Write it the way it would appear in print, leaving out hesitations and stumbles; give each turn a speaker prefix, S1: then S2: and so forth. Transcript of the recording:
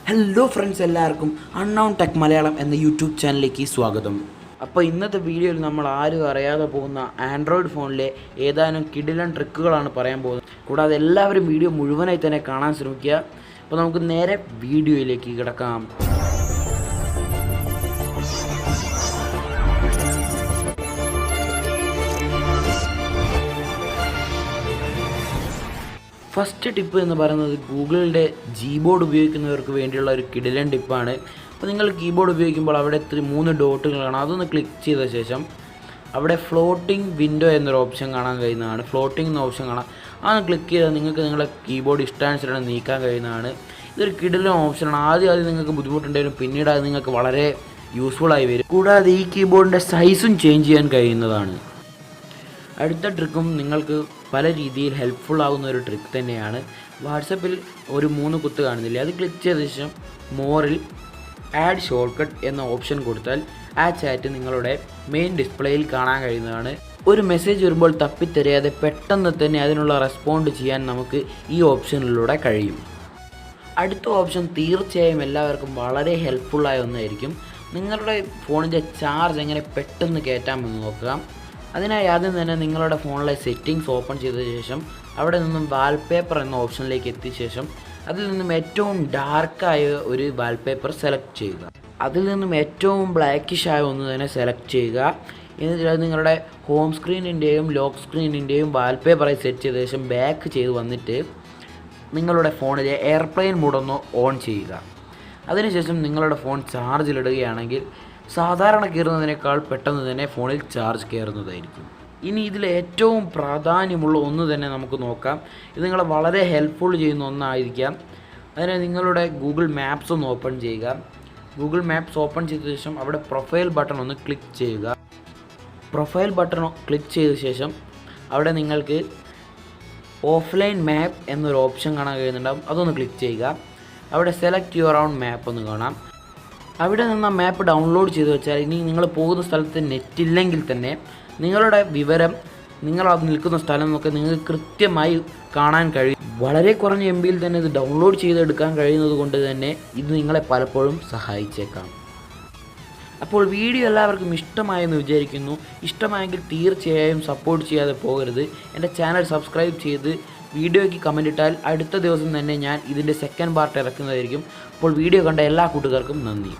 S1: Hello friends, എല്ലാവർക്കും unknown tech Malayalam എന്ന YouTube ചാനലിലേക്ക് സ്വാഗതം. അപ്പോൾ ഇന്നത്തെ വീഡിയോയിൽ നമ്മൾ ആരും അറിയാതെ പോകുന്ന ആൻഡ്രോയിഡ് ഫോണിലെ ഏതാനും കിടിലൻ ട്രിക്കുകളാണ് പറയാൻ പോകുന്നത്. കൂടാതെ എല്ലാവരും വീഡിയോ മുഴുവനായി തന്നെ കാണാൻ ശ്രമിക്കുക. അപ്പോൾ നമുക്ക് നേരെ വീഡിയോയിലേക്ക് കിടക്കാം. ഫസ്റ്റ് ടിപ്പ് എന്ന് പറയുന്നത് ഗൂഗിളിൻ്റെ കീബോർഡ് ഉപയോഗിക്കുന്നവർക്ക് വേണ്ടിയുള്ള ഒരു കിടിലൻ ടിപ്പാണ്. അപ്പോൾ നിങ്ങൾ കീബോർഡ് ഉപയോഗിക്കുമ്പോൾ അവിടെ 3 ഡോട്ടുകൾ കാണാം. അതൊന്ന് ക്ലിക്ക് ചെയ്ത ശേഷം അവിടെ ഫ്ലോട്ടിംഗ് വിൻഡോ എന്നൊരു ഓപ്ഷൻ കാണാൻ കഴിയുന്നതാണ്. ഫ്ലോട്ടിംഗ് എന്ന ഓപ്ഷൻ കാണാം. അതൊന്ന് ക്ലിക്ക് ചെയ്താൽ നിങ്ങൾക്ക് നിങ്ങളുടെ കീബോർഡ് ഇഷ്ടാനുസരണം നീക്കാൻ കഴിയുന്നതാണ്. ഇതൊരു കിടിലൻ ഓപ്ഷനാണ്. ആദ്യം നിങ്ങൾക്ക് ബുദ്ധിമുട്ടുണ്ടെങ്കിലും പിന്നീട് അത് നിങ്ങൾക്ക് വളരെ യൂസ്ഫുള്ളായി വരും. കൂടാതെ ഈ കീബോർഡിൻ്റെ സൈസും ചേഞ്ച് ചെയ്യാൻ കഴിയുന്നതാണ്. അടുത്ത ട്രിക്കും നിങ്ങൾക്ക് പല രീതിയിൽ ഹെൽപ്ഫുൾ ആകുന്ന ഒരു ട്രിക്ക് തന്നെയാണ്. വാട്സപ്പിൽ ഒരു 3 കുത്ത് കാണുന്നില്ലേ, അത് ക്ലിക്ക് ചെയ്ത ശേഷം മോറിൽ ആഡ് ഷോർട്ട് കട്ട് എന്ന ഓപ്ഷൻ കൊടുത്താൽ ആ ചാറ്റ് നിങ്ങളുടെ മെയിൻ ഡിസ്പ്ലേയിൽ കാണാൻ കഴിയുന്നതാണ്. ഒരു മെസ്സേജ് വരുമ്പോൾ തപ്പിത്തെറിയാതെ പെട്ടെന്ന് തന്നെ അതിനുള്ള റെസ്പോണ്ട് ചെയ്യാൻ നമുക്ക് ഈ ഓപ്ഷനിലൂടെ കഴിയും. അടുത്ത ഓപ്ഷൻ തീർച്ചയായും എല്ലാവർക്കും വളരെ ഹെൽപ്ഫുള്ളായ ഒന്നായിരിക്കും. നിങ്ങളുടെ ഫോണിൻ്റെ ചാർജ് എങ്ങനെ പെട്ടെന്ന് കയറ്റാമെന്ന് നോക്കുക. അതിനായി ആദ്യം തന്നെ നിങ്ങളുടെ ഫോണിലെ സെറ്റിങ്സ് ഓപ്പൺ ചെയ്ത ശേഷം അവിടെ നിന്നും വാൾപേപ്പർ എന്ന ഓപ്ഷനിലേക്ക് എത്തിയ ശേഷം അതിൽ നിന്നും ഏറ്റവും ഡാർക്കായ ഒരു വാൾപേപ്പർ സെലക്ട് ചെയ്യുക. അതിൽ നിന്നും ഏറ്റവും ബ്ലാക്കിഷായ ഒന്ന് തന്നെ സെലക്ട് ചെയ്യുക. എന്നിട്ട് നിങ്ങളുടെ ഹോം സ്ക്രീനിൻ്റെയും ലോക്ക് സ്ക്രീനിൻ്റെയും വാൾപേപ്പറായി സെറ്റ് ചെയ്ത ശേഷം ബാക്ക് ചെയ്ത് വന്നിട്ട് നിങ്ങളുടെ ഫോണിലെ എയർപ്ലെയിൻ മോഡൊന്ന് ഓൺ ചെയ്യുക. അതിനുശേഷം നിങ്ങളുടെ ഫോൺ ചാർജിലിടുകയാണെങ്കിൽ സാധാരണ കയറുന്നതിനേക്കാൾ പെട്ടെന്ന് തന്നെ ഫോണിൽ ചാർജ് കയറുന്നതായിരിക്കും. ഇനി ഇതിൽ ഏറ്റവും പ്രാധാന്യമുള്ള ഒന്ന് തന്നെ നമുക്ക് നോക്കാം. ഇത് നിങ്ങളെ വളരെ ഹെൽപ്ഫുൾ ചെയ്യുന്ന ഒന്നായിരിക്കാം. അതിന് നിങ്ങളുടെ ഗൂഗിൾ മാപ്സ് ഒന്ന് ഓപ്പൺ ചെയ്യുക. ഗൂഗിൾ മാപ്സ് ഓപ്പൺ ചെയ്ത ശേഷം അവിടെ പ്രൊഫൈൽ ബട്ടൺ ഒന്ന് ക്ലിക്ക് ചെയ്യുക. പ്രൊഫൈൽ ബട്ടൺ ക്ലിക്ക് ചെയ്ത ശേഷം അവിടെ നിങ്ങൾക്ക് ഓഫ്ലൈൻ മാപ്പ് എന്നൊരു ഓപ്ഷൻ കാണാൻ കഴിയുന്നുണ്ടാകും. അതൊന്ന് ക്ലിക്ക് ചെയ്യുക. അവിടെ സെലക്ട് യുവർ ഓൺ മാപ്പ് എന്ന് കാണാം. അവിടെ നിന്ന് ആ മാപ്പ് ഡൗൺലോഡ് ചെയ്ത് വെച്ചാൽ ഇനി നിങ്ങൾ പോകുന്ന സ്ഥലത്ത് നെറ്റില്ലെങ്കിൽ തന്നെ നിങ്ങളുടെ വിവരം, നിങ്ങൾ നിൽക്കുന്ന സ്ഥലം എന്നൊക്കെ നിങ്ങൾക്ക് കൃത്യമായി കാണാൻ കഴിയും. വളരെ കുറഞ്ഞ MBയിൽ തന്നെ ഇത് ഡൗൺലോഡ് ചെയ്തെടുക്കാൻ കഴിയുന്നത് കൊണ്ട് തന്നെ ഇത് നിങ്ങളെ പലപ്പോഴും സഹായിച്ചേക്കാം. അപ്പോൾ വീഡിയോ എല്ലാവർക്കും ഇഷ്ടമായെന്ന് വിചാരിക്കുന്നു. ഇഷ്ടമായെങ്കിൽ തീർച്ചയായും സപ്പോർട്ട് ചെയ്യാതെ പോകരുത്. എൻ്റെ ചാനൽ സബ്സ്ക്രൈബ് ചെയ്ത് വീഡിയോയ്ക്ക് കമൻ്റ് ഇട്ടാൽ അടുത്ത ദിവസം തന്നെ ഞാൻ ഇതിൻ്റെ സെക്കൻഡ് പാർട്ട് ഇറക്കുന്നതായിരിക്കും. അപ്പോൾ വീഡിയോ കണ്ട എല്ലാ കൂട്ടുകാർക്കും നന്ദി.